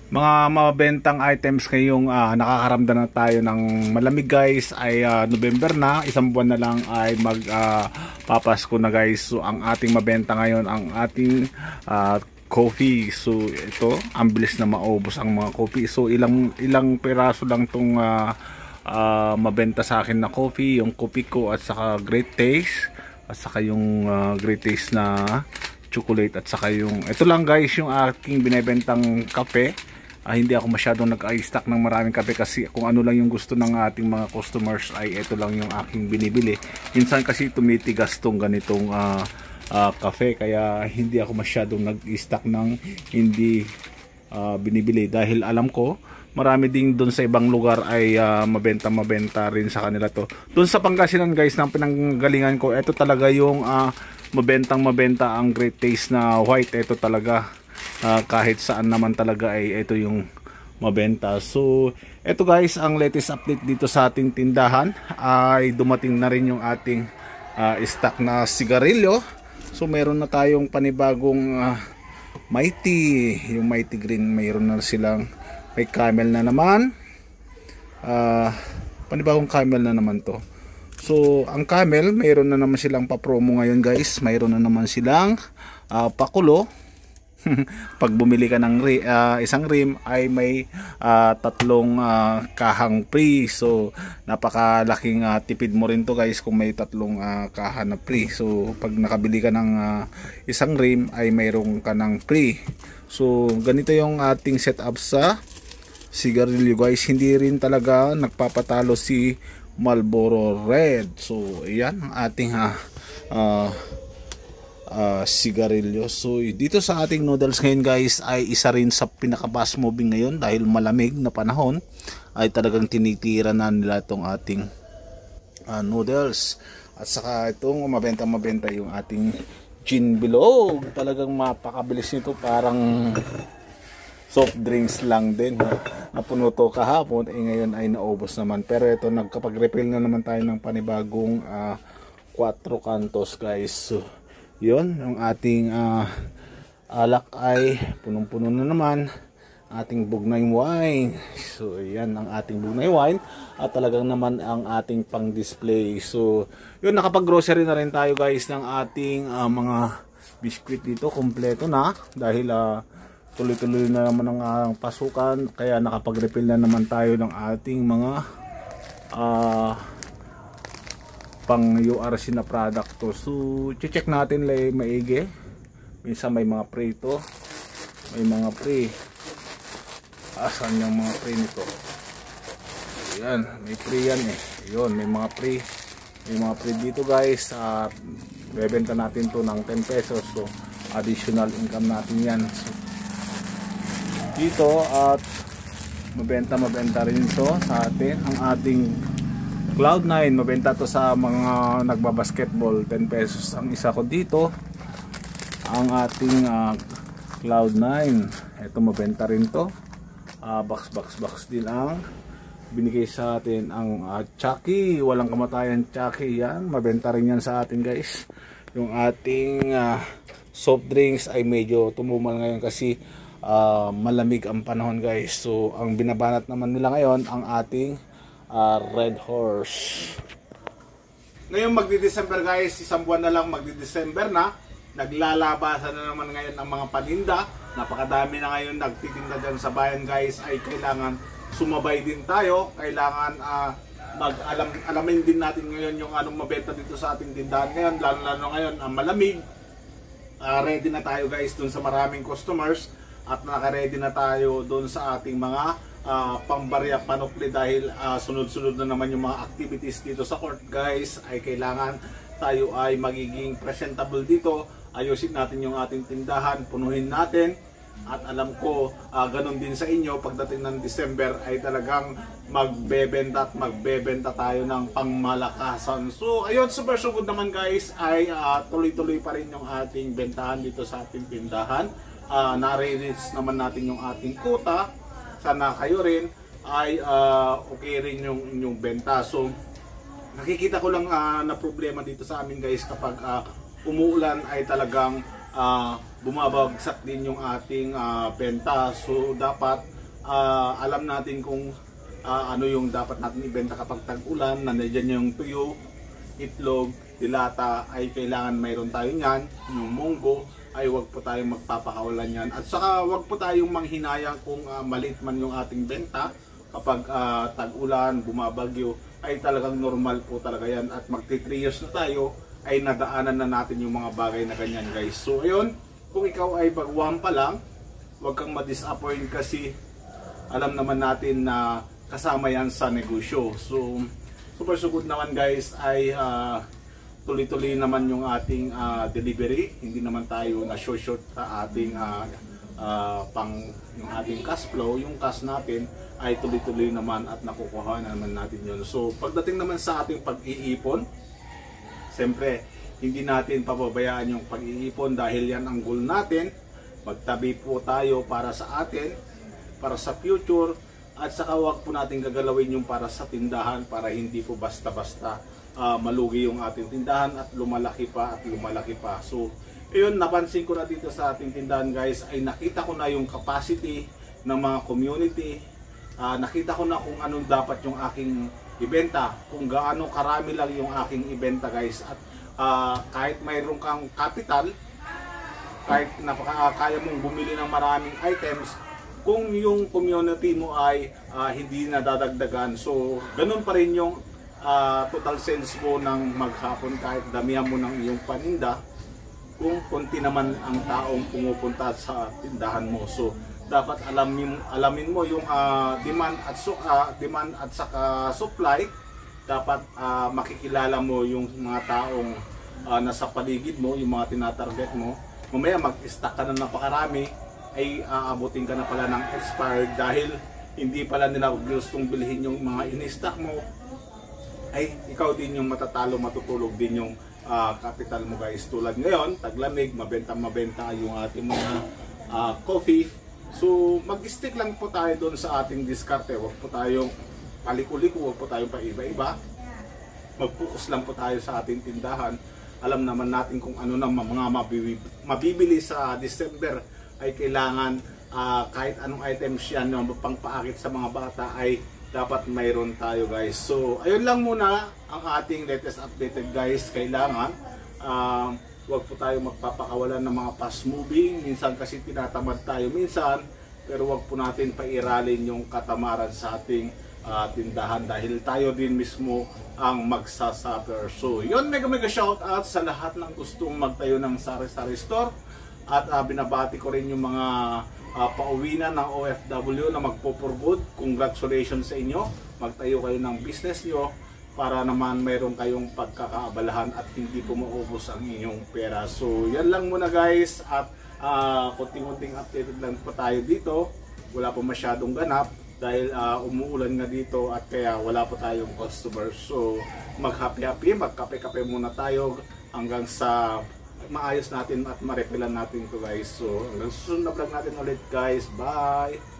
Mga mabentang items ngayong nakakaramdam na tayo ng malamig guys ay November na, isang buwan na lang ay papasko na guys. So ang ating mabenta ngayon ang ating coffee. So ito, ang bilis na maubos ang mga coffee. So ilang peraso lang tong mabenta sa akin na coffee, yung coffee ko at saka Great Taste at saka yung Great Taste na chocolate at saka yung ito lang guys yung aking binebentang kape. Hindi ako masyadong nag-i-stock ng maraming kape kasi kung ano lang yung gusto ng ating mga customers ay ito lang yung aking binibili. Minsan kasi tumitigas tong ganitong kape kaya hindi ako masyadong nag-i-stock ng hindi binibili dahil alam ko marami ding doon sa ibang lugar ay mabenta rin sa kanila to. Doon sa Pangasinan guys ng pinanggalingan ko, ito talaga yung mabenta ang Great Taste na white. Ito talaga kahit saan naman talaga ay ito yung mabenta. So ito guys ang latest update dito sa ating tindahan, ay dumating na rin yung ating stock na sigarilyo. So meron na tayong panibagong Mighty, yung Mighty Green. Mayroon na silang may Camel na naman, panibagong Camel na naman to. So ang Camel mayroon na naman silang pa-promo ngayon guys. Mayroon na naman silang pakulo. Pag bumili ka ng isang rim ay may tatlong kahang free. So napakalaking tipid mo rin to guys kung may tatlong kaha na free. So pag nakabili ka ng isang rim ay mayroon ka ng free. So ganito yung ating setup sa sigarilyo guys. Hindi rin talaga nagpapatalo si Marlboro Red. So ayan ang ating sigarilyo. So dito sa ating noodles ngayon guys ay isa rin sa pinaka fast moving ngayon dahil malamig na panahon ay talagang tinitira na nila itong ating noodles. At saka itong mabenta yung ating gin bilog. Talagang mapakabilis nito, parang soft drinks lang din. Napuno to kahapon ngayon ay naubos naman. Pero ito nagkapag-refill na naman tayo ng panibagong 4 cantos guys. So yun, yung ating alak ay punong-puno na naman. Ating Bugnay wine. So yan ang ating Bugnay wine. At talagang naman ang ating pang display. So yun, nakapag-grocery na rin tayo guys ng ating mga biskwit dito. Kompleto na dahil tuloy-tuloy na naman ang pasukan. Kaya nakapag-refill na naman tayo ng ating mga pang URC na product to. So check natin lang maigi. Minsan may mga pre ito, may mga pre. Asan yung mga pre nito? Ayan, may pre yan eh. Ayun, may mga pre. May mga pre dito guys. Bebenta natin to ng 10 pesos. So additional income natin yan. So, dito at mabenta rin to sa atin. Ang ating Cloud9, mabenta to sa mga nagbabasketball, 10 pesos ang isa ko dito. Ang ating Cloud9, ito mabenta rin to. Box din ang binigay sa atin. Ang Chucky, walang kamatayan Chucky, yan, mabenta rin yan sa atin guys. Yung ating soft drinks ay medyo tumumal ngayon kasi malamig ang panahon guys. So ang binabanat naman nila ngayon ang ating Red Horse. Ngayon magdi-December guys, isang buwan na lang magdi-December na. Naglalabasan na naman ngayon ang mga paninda. Napakadami na ngayon nagtitinda dyan sa bayan guys. Ay kailangan sumabay din tayo. Kailangan alamin din natin ngayon yung anong mabenta dito sa ating tindahan ngayon. Lalo ngayon ang malamig. Ready na tayo guys dun sa maraming customers. At naka-ready na tayo dun sa ating mga pambarya panukli dahil sunod-sunod na naman yung mga activities dito sa court guys. Ay kailangan tayo ay magiging presentable dito. Ayusin natin yung ating tindahan, punuhin natin. At alam ko ganun din sa inyo, pagdating ng December ay talagang magbebenta tayo ng pangmalakasan. So ayun, super good naman guys, ay tuloy-tuloy pa rin yung ating bentahan dito sa ating tindahan. Na-reach naman natin yung ating quota. Sana kayo rin ay okay rin yung inyong benta. So nakikita ko lang na problema dito sa amin guys, kapag umuulan ay talagang bumabagsak din yung ating benta. So dapat alam natin kung ano yung dapat natin ibenta kapag tag-ulan. Nandiyan yung tuyo, itlog, dilata ay kailangan mayroon tayo niyan. Yung munggo ay wag po tayong magpapakawalan yan. At saka wag po tayong manghinayang kung maliit man yung ating benta. Kapag tag-ulan, bumabagyo, ay talagang normal po talaga yan. At magti 3 years na tayo, ay nadaanan na natin yung mga bagay na ganyan guys. So ayun, kung ikaw ay baguhan pa lang, huwag kang ma-disappoint kasi alam naman natin na kasama yan sa negosyo. So super good naman guys ay tuloy-tuloy naman yung ating delivery. Hindi naman tayo na short sa ating yung ating cash flow. Yung cash natin ay tuloy-tuloy naman at nakukuha naman natin yun. So pagdating naman sa ating pag-iipon, siyempre hindi natin pababayaan yung pag-iipon dahil yan ang goal natin. Magtabi po tayo para sa atin, para sa future, at saka wag po natin gagalawin yung para sa tindahan para hindi po basta-basta malugi yung ating tindahan at lumalaki pa at lumalaki pa. So ayun, napansin ko na dito sa ating tindahan guys, ay nakita ko na yung capacity ng mga community. Nakita ko na kung anong dapat yung aking ibenta, kung gaano karami lang yung aking ibenta guys. At kahit mayroon kang capital, kahit kaya mong bumili ng maraming items, kung yung community mo ay hindi nadadagdagan, so ganun pa rin yung total sales mo ng maghapon kahit damihan mo ng iyong paninda, kung konti naman ang taong pumupunta sa tindahan mo. So dapat alamin mo yung demand at saka supply. Dapat makikilala mo yung mga taong nasa paligid mo, yung mga tinatarget mo. Mamaya mag-stock ka na napakarami, ay aabutin ka na pala ng expired dahil hindi pala nila gustong bilhin yung mga in-stock mo. Ay ikaw din yung matatalo, matutulog din yung capital mo guys. Tulad ngayon, taglamig, mabenta yung ating mga coffee. So mag-stick lang po tayo doon sa ating diskarte. Huwag po tayong paliko-liko, huwag po tayong paiba-iba. Mag-focus lang po tayo sa ating tindahan. Alam naman natin kung ano na mga mabibili sa December, ay kailangan kahit anong items yan yung pangpaakit sa mga bata ay dapat mayroon tayo guys. So ayun lang muna ang ating latest updated guys. Kailangan wag po tayo magpapakawalan ng mga fast moving. Minsan kasi tinatamad tayo minsan, pero wag po natin pairalin yung katamaran sa ating tindahan dahil tayo din mismo ang magsasuffer. So yun, mega shout out sa lahat ng gustong magtayo ng sari-sari store. At binabati ko rin yung mga pauwi na ng OFW na magpo-for good. Congratulations sa inyo. Magtayo kayo ng business nyo para naman mayroon kayong pagkakaabalahan at hindi po maubos ang inyong pera. So yan lang muna guys. At kunting-kunting updated lang po tayo dito. Wala pa masyadong ganap dahil umuulan nga dito at kaya wala pa tayong customers. So mag-happy-happy, magkape-kape muna tayo hanggang sa maayos natin at marepilan natin to guys. So hanggang susunod na vlog natin ulit guys. Bye!